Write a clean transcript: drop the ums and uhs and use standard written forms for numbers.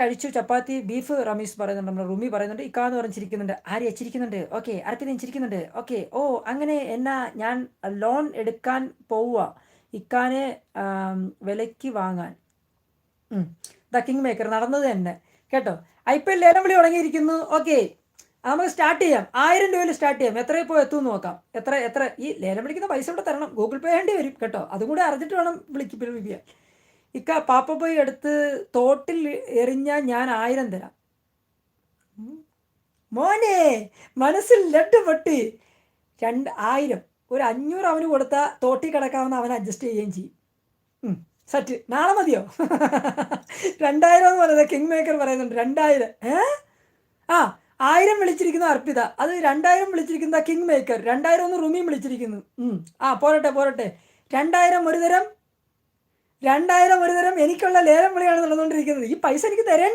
കഴിച്ചു ചപ്പാത്തി ബീഫ് റമീസ് പറയുന്നുണ്ട്, നമ്മുടെ റുമി പറയുന്നുണ്ട്, ഇക്കാന്ന് പറഞ്ഞ് ചിരിക്കുന്നുണ്ട്, ആര്യ ചിരിക്കുന്നുണ്ട്, ഓക്കെ, അർപ്പിതയും ചിരിക്കുന്നുണ്ട്, ഓക്കെ. ഓ അങ്ങനെ എന്നാ ഞാൻ ലോൺ എടുക്കാൻ പോവുക ഇക്കാനെ വിലയ്ക്ക് വാങ്ങാൻ. ദ കിങ് മേക്കർ നടന്നത് തന്നെ കേട്ടോ. IPL ലേലം വിളി തുടങ്ങിയിരിക്കുന്നു. ഓക്കെ, നമുക്ക് സ്റ്റാർട്ട് ചെയ്യാം. 1000 രൂപയിൽ സ്റ്റാർട്ട് ചെയ്യാം. എത്ര ഇപ്പോൾ എത്തുമെന്ന് നോക്കാം. എത്ര ഈ ലേലം വിളിക്കുന്ന പൈസ ഇവിടെ തരണം, ഗൂഗിൾ പേ വേണ്ടി വരും കേട്ടോ. അതും കൂടെ അറിഞ്ഞിട്ട് വേണം വിളിക്കാൻ. ഇക്ക പാപ്പ പോയി എടുത്ത് തോട്ടിൽ എറിഞ്ഞാൽ ഞാൻ 1000 തരാം. മോനെ മനസ്സിൽ ലഡ് പൊട്ടി. 2000 ഒരു 500 അവന് കൊടുത്താൽ തോട്ടി കിടക്കാവുന്ന അവൻ അഡ്ജസ്റ്റ് ചെയ്യുകയും ചെയ്യും. സെറ്റ്. നാളെ മതിയോ? 2000 എന്ന് പറയുന്നത് കിങ് മേക്കർ പറയുന്നുണ്ട്. 2000 ആ 1000 വിളിച്ചിരിക്കുന്ന അർപ്പിത, അത് 2000 വിളിച്ചിരിക്കുന്ന കിങ് മേക്കർ, 2000 ഒന്ന് റുമിയും വിളിച്ചിരിക്കുന്നു. പോരട്ടെ 2000 ഒരു തരം, 2000 ഒരു തരം. എനിക്കുള്ള ലേലം വിളിയാണ് നടന്നുകൊണ്ടിരിക്കുന്നത്. ഈ പൈസ എനിക്ക് തരേണ്ടി